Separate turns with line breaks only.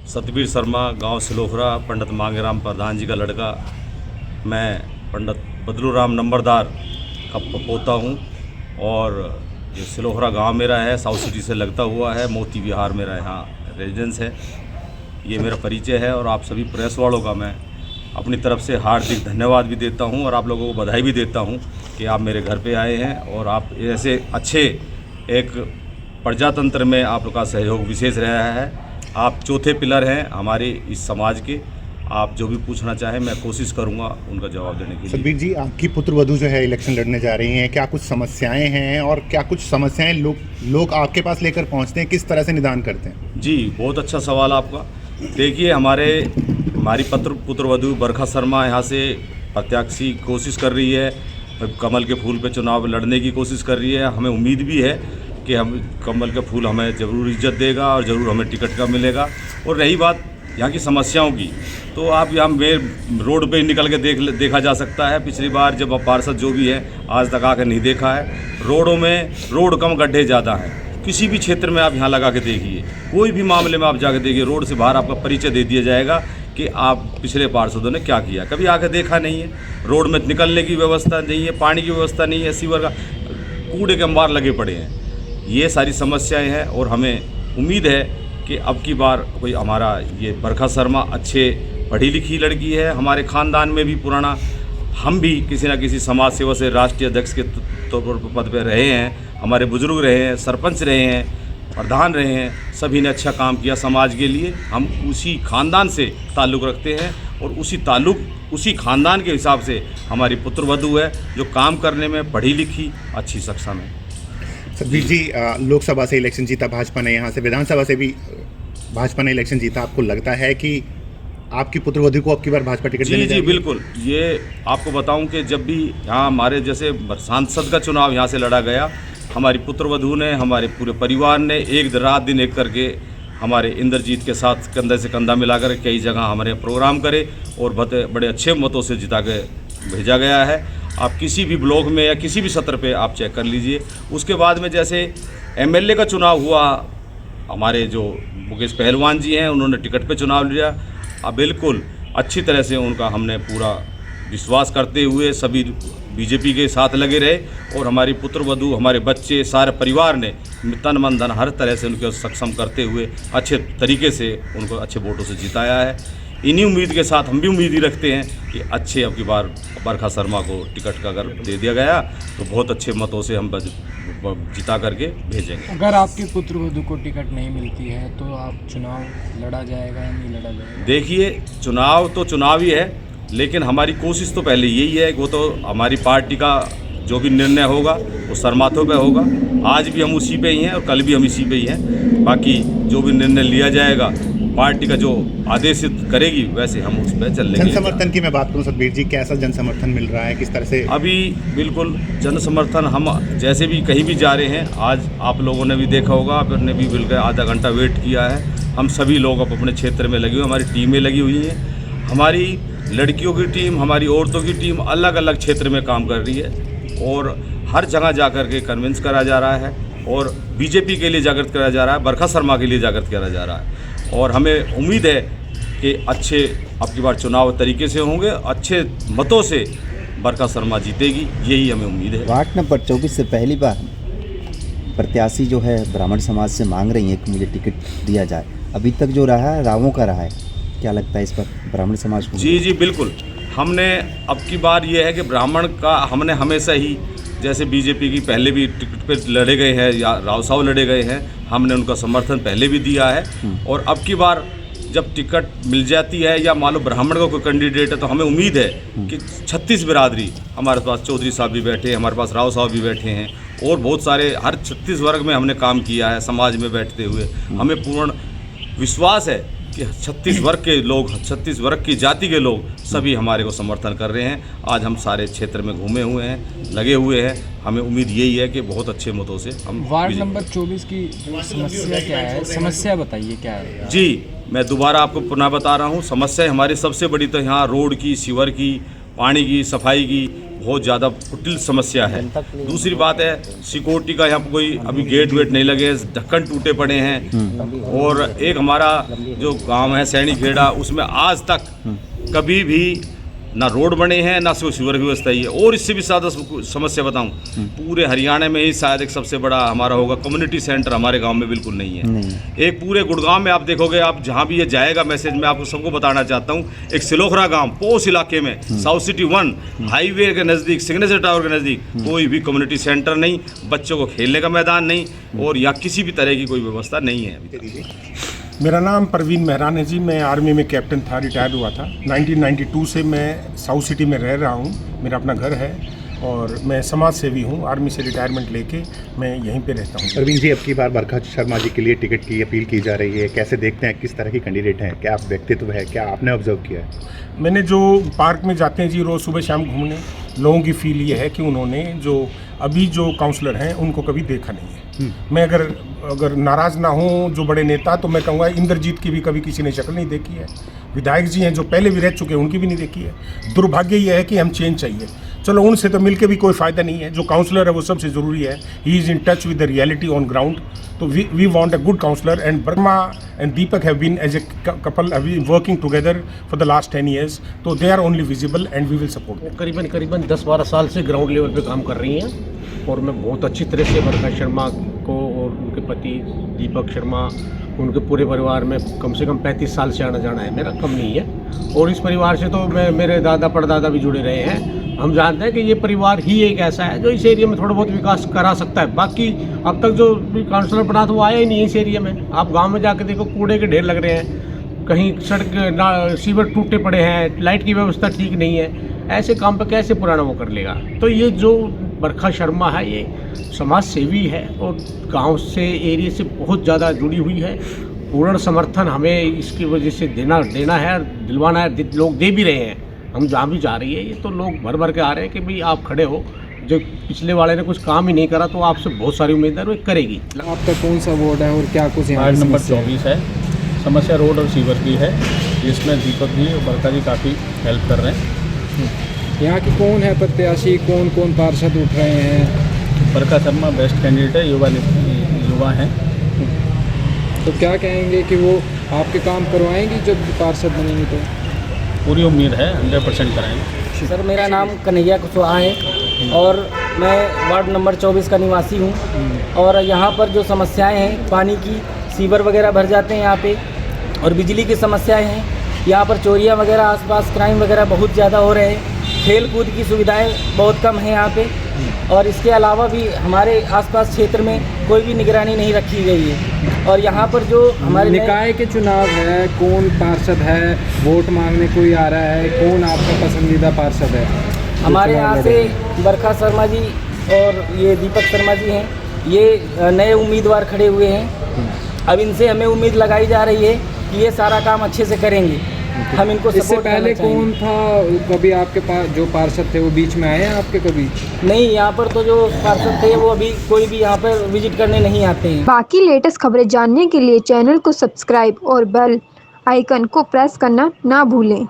सतबीर शर्मा, गांव सिलोखरा, पंडित मांगेराम प्रधान जी का लड़का। मैं पंडित बदलूराम नंबरदार का पोता हूं और ये सिलोखरा गांव मेरा है, साउथ सिटी से लगता हुआ है। मोती विहार मेरा यहाँ रेजिडेंस है। ये मेरा परिचय है और आप सभी प्रेस वालों का मैं अपनी तरफ से हार्दिक धन्यवाद भी देता हूं और आप लोगों को बधाई भी देता हूं कि आप मेरे घर पे आए हैं और आप ऐसे अच्छे एक प्रजातंत्र में आप लोग का सहयोग विशेष रहा है। आप चौथे पिलर हैं हमारे इस समाज के। आप जो भी पूछना चाहें मैं कोशिश करूंगा उनका जवाब देने के लिए।
सतबीर जी, आपकी पुत्रवधू जो है इलेक्शन लड़ने जा रही हैं, क्या कुछ समस्याएं हैं और क्या कुछ समस्याएं लोग आपके पास लेकर पहुंचते हैं, किस तरह से निदान करते हैं?
जी, बहुत अच्छा सवाल आपका। देखिए, हमारी पुत्रवधू बरखा शर्मा यहाँ से प्रत्याशी कोशिश कर रही है, कमल के फूल पे चुनाव लड़ने की कोशिश कर रही है। हमें उम्मीद भी है कि हम कमल का फूल हमें ज़रूर इज्जत देगा और ज़रूर हमें टिकट का मिलेगा। और रही बात यहाँ की समस्याओं की, तो आप यहाँ मेन रोड पे निकल के देखा जा सकता है। पिछली बार जब पार्षद जो भी है आज तक आकर नहीं देखा है। रोडों में रोड कम, गड्ढे ज़्यादा हैं। किसी भी क्षेत्र में आप यहाँ लगा के देखिए, कोई भी मामले में आप जाके देखिए, रोड से बाहर आपका परिचय दे दिया जाएगा कि आप पिछले पार्षदों ने क्या किया। कभी आके देखा नहीं है। रोड में निकलने की व्यवस्था नहीं है, पानी की व्यवस्था नहीं है, सीवर का कूड़े के अंबार लगे पड़े हैं। ये सारी समस्याएं हैं और हमें उम्मीद है कि अब की बार कोई हमारा ये बरखा शर्मा अच्छे पढ़ी लिखी लड़की है। हमारे ख़ानदान में भी पुराना, हम भी किसी न किसी समाज सेवा से राष्ट्रीय अध्यक्ष के तौर पर पद पर रहे हैं। हमारे बुजुर्ग रहे हैं, सरपंच रहे हैं, प्रधान रहे हैं, सभी ने अच्छा काम किया समाज के लिए। हम उसी ख़ानदान से ताल्लुक़ रखते हैं और उसी ख़ानदान के हिसाब से हमारी पुत्रवधू है जो काम करने में पढ़ी लिखी अच्छी सक्षम है।
सतबीर जी, लोकसभा से इलेक्शन जीता भाजपा ने, यहाँ से विधानसभा से भी भाजपा ने इलेक्शन जीता। आपको लगता है कि आपकी पुत्रवधू को अब की बार भाजपा टिकट देने
जी बिल्कुल। ये आपको बताऊं कि जब भी यहाँ हमारे जैसे सांसद का चुनाव यहाँ से लड़ा गया, हमारी पुत्रवधू ने, हमारे पूरे परिवार ने एक रात दिन एक करके हमारे इंद्रजीत के साथ कंधे से कंधा मिलाकर कई जगह हमारे प्रोग्राम करे और बड़े अच्छे मतों से जिता के भेजा गया है। आप किसी भी ब्लॉक में या किसी भी सत्र पे आप चेक कर लीजिए। उसके बाद में जैसे एमएलए का चुनाव हुआ, हमारे जो मुकेश पहलवान जी हैं उन्होंने टिकट पे चुनाव लिया। अब बिल्कुल अच्छी तरह से उनका हमने पूरा विश्वास करते हुए सभी बीजेपी के साथ लगे रहे और हमारी पुत्रवधू, हमारे बच्चे, सारे परिवार ने तन मन धन हर तरह से उनको सक्षम करते हुए अच्छे तरीके से उनको अच्छे वोटों से जिताया है। इन्हीं उम्मीद के साथ हम भी उम्मीद ही रखते हैं कि अच्छे अब की बार बरखा शर्मा को टिकट का अगर दे दिया गया तो बहुत अच्छे मतों से हम जिता करके भेजेंगे।
अगर आपके पुत्रवधू को टिकट नहीं मिलती है तो आप चुनाव लड़ा जाएगा या नहीं लड़ा जाएगा?
देखिए, चुनाव तो चुनाव ही है, लेकिन हमारी कोशिश तो पहले यही है कि वो तो हमारी पार्टी का जो भी निर्णय होगा वो सरमाथों पे होगा। आज भी हम उसी पे ही हैं और कल भी हम इसी पे ही हैं। बाकी जो भी निर्णय लिया जाएगा, पार्टी का जो आदेशित करेगी वैसे हम उस पर चलने।
जन समर्थन की मैं बात करूं सतबीर जी, कैसा जन समर्थन मिल रहा है, किस तरह से?
अभी बिल्कुल जन समर्थन, हम जैसे भी कहीं भी जा रहे हैं, आज आप लोगों ने भी देखा होगा, आपने भी बिल्कुल आधा घंटा वेट किया है। हम सभी लोग अपने क्षेत्र में लगे हुए, हमारी टीमें लगी हुई हैं। हमारी लड़कियों की टीम, हमारी औरतों की टीम अलग अलग क्षेत्र में काम कर रही है और हर जगह जा कर के कन्विंस करा जा रहा है और बीजेपी के लिए जागृत करा जा रहा है, बरखा शर्मा के लिए जागृत करा जा रहा है। और हमें उम्मीद है कि अच्छे अब की बार चुनाव तरीके से होंगे, अच्छे मतों से बरखा शर्मा जीतेगी, यही हमें उम्मीद है।
वार्ड नंबर 24 से पहली बार प्रत्याशी जो है ब्राह्मण समाज से मांग रही है कि मुझे टिकट दिया जाए। अभी तक जो रहा है रावों का रहा है, क्या लगता है इस पर ब्राह्मण समाज को?
जी बिल्कुल। हमने अब की बार ये है कि ब्राह्मण का हमने हमेशा ही, जैसे बीजेपी की पहले भी टिकट पे लड़े गए हैं या राव साहब लड़े गए हैं, हमने उनका समर्थन पहले भी दिया है। और अब की बार जब टिकट मिल जाती है या मान लो ब्राह्मण का कोई कैंडिडेट है तो हमें उम्मीद है कि 36 बिरादरी, हमारे पास चौधरी साहब भी बैठे हैं, हमारे पास राव साहब भी बैठे हैं और बहुत सारे हर 36 वर्ग में हमने काम किया है समाज में बैठते हुए। हमें पूर्ण विश्वास है कि 36 वर्ग के लोग, 36 वर्ग की जाति के लोग सभी हमारे को समर्थन कर रहे हैं। आज हम सारे क्षेत्र में घूमे हुए हैं, लगे हुए हैं। हमें उम्मीद यही है कि बहुत अच्छे मतों से हम।
वार्ड नंबर 24 की समस्या क्या है? समस्या बताइए क्या है?
जी, मैं दोबारा आपको पुनः बता रहा हूँ। समस्या हमारी सबसे बड़ी तो यहाँ रोड की, सीवर की, पानी की, सफाई की, बहुत ज़्यादा कुटिल समस्या है। दूसरी बात है सिक्योरिटी का, यहाँ पर कोई अभी गेट वेट नहीं लगे, ढक्कन टूटे पड़े हैं। और एक हमारा जो गांव है सैनी खेड़ा, उसमें आज तक कभी भी ना रोड बने हैं ना सीवर की व्यवस्था ही है। और इससे भी ज़्यादा समस्या बताऊं, पूरे हरियाणा में ही शायद एक सबसे बड़ा हमारा होगा, कम्युनिटी सेंटर हमारे गांव में बिल्कुल नहीं है। एक पूरे गुड़गांव में आप देखोगे, आप जहां भी ये जाएगा मैसेज, मैं आपको सबको बताना चाहता हूं, एक सिलोखरा गांव पोस इलाके में साउथ सिटी 1 हाईवे के नज़दीक, सिग्नेचर टावर के नज़दीक कोई भी कम्युनिटी सेंटर नहीं, बच्चों को खेलने का मैदान नहीं, और या किसी भी तरह की कोई व्यवस्था नहीं है अभी तक।
मेरा नाम परवीन मेहरान है जी। मैं आर्मी में कैप्टन था, रिटायर हुआ था। 1992 से मैं साउथ सिटी में रह रहा हूँ, मेरा अपना घर है और मैं समाज सेवी हूँ। आर्मी से रिटायरमेंट लेके मैं यहीं पे रहता हूँ।
परवीन जी, अब की बार बरखा शर्मा जी के लिए टिकट की अपील की जा रही है, कैसे देखते हैं, किस तरह की कैंडिडेट हैं, क्या व्यक्तित्व है, क्या आपने ऑब्जर्व किया है?
मैंने जो पार्क में जाते हैं जी रोज़ सुबह शाम घूमने, लोगों की फील ये है कि उन्होंने जो अभी जो काउंसलर हैं उनको कभी देखा नहीं है। मैं अगर नाराज़ ना हूँ जो बड़े नेता, तो मैं कहूँगा इंद्रजीत की भी कभी किसी ने शक्ल नहीं देखी है। विधायक जी हैं जो पहले भी रह चुके हैं, उनकी भी नहीं देखी है। दुर्भाग्य ये है कि हम चेंज चाहिए, चलो उनसे तो मिलके भी कोई फ़ायदा नहीं है। जो काउंसलर है वो सबसे ज़रूरी है, he is in touch with the reality on ground. तो we want a good counsellor, and Verma and Deepak have been as a couple have been working together for the last 10 years, तो they are only visible and we will support.
करीबन 10-12 साल से ground level पे काम कर रही हैं, और मैं बहुत अच्छी तरह से बरखा शर्मा को और उनके पति दीपक शर्मा, उनके पूरे परिवार में कम से कम 35 साल से आना जाना है मेरा, कम नहीं है। और इस परिवार से तो मेरे दादा परदादा भी जुड़े रहे हैं। हम जानते हैं कि ये परिवार ही एक ऐसा है जो इस एरिया में थोड़ा बहुत विकास करा सकता है। बाकी अब तक जो भी काउंसलर बना था वो आया ही नहीं है इस एरिया में। आप गांव में जाके देखो, कूड़े के ढेर लग रहे हैं, कहीं सड़क सीवर टूटे पड़े हैं, लाइट की व्यवस्था ठीक नहीं है। ऐसे काम पर कैसे पुराना वो कर लेगा? तो ये जो बरखा शर्मा है ये समाज सेवी है और गांव से एरिया से बहुत ज़्यादा जुड़ी हुई है। पूर्ण समर्थन हमें इसकी वजह से देना है, दिलवाना है, लोग दे भी रहे हैं। हम जहाँ भी जा रही है ये तो लोग भर के आ रहे हैं कि भाई आप खड़े हो, जो पिछले वाले ने कुछ काम ही नहीं करा तो आपसे बहुत सारी उम्मीद है वो करेगी।
आपका कौन सा वार्ड है और क्या कुछ यहाँ
वार्ड नंबर
समस्या है?
24 है। समस्या रोड और सीवर की है, जिसमें दीपक जी और बरखा जी काफ़ी हेल्प कर रहे हैं।
यहाँ के कौन है प्रत्याशी, कौन कौन पार्षद उठ रहे हैं?
बरखा शर्मा बेस्ट कैंडिडेट है, युवा हैं।
तो क्या कहेंगे कि वो आपके काम करवाएंगी जब पार्षद बनेंगे? तो
पूरी उम्मीद है 100% कराएंगे।
सर, मेरा नाम कन्हैया कुशवाहा है और मैं वार्ड नंबर 24 का निवासी हूँ। और यहाँ पर जो समस्याएं हैं, पानी की, सीवर वगैरह भर जाते हैं यहाँ पे, और बिजली की समस्याएं हैं। यहाँ पर चोरियाँ वगैरह, आसपास क्राइम वगैरह बहुत ज़्यादा हो रहे हैं। खेल कूद की सुविधाएं बहुत कम है यहाँ पे, और इसके अलावा भी हमारे आसपास क्षेत्र में कोई भी निगरानी नहीं रखी गई है। और यहाँ पर जो हमारे
निकाय के चुनाव है, कौन पार्षद है, वोट मांगने कोई आ रहा है, कौन आपका पसंदीदा पार्षद है?
हमारे यहाँ से बरखा शर्मा जी और ये दीपक शर्मा जी हैं, ये नए उम्मीदवार खड़े हुए हैं। अब इनसे हमें उम्मीद लगाई जा रही है कि ये सारा काम अच्छे से करेंगे। हम इनको
इससे
सपोर्ट
पहले
करना
कौन था? कभी आपके पास जो पार्षद थे वो बीच में आए हैं आपके कभी?
नहीं, यहाँ पर तो जो पार्षद थे वो अभी कोई भी यहाँ पर विजिट करने नहीं आते हैं।
बाकी लेटेस्ट खबरें जानने के लिए चैनल को सब्सक्राइब और बेल आइकन को प्रेस करना ना भूलें।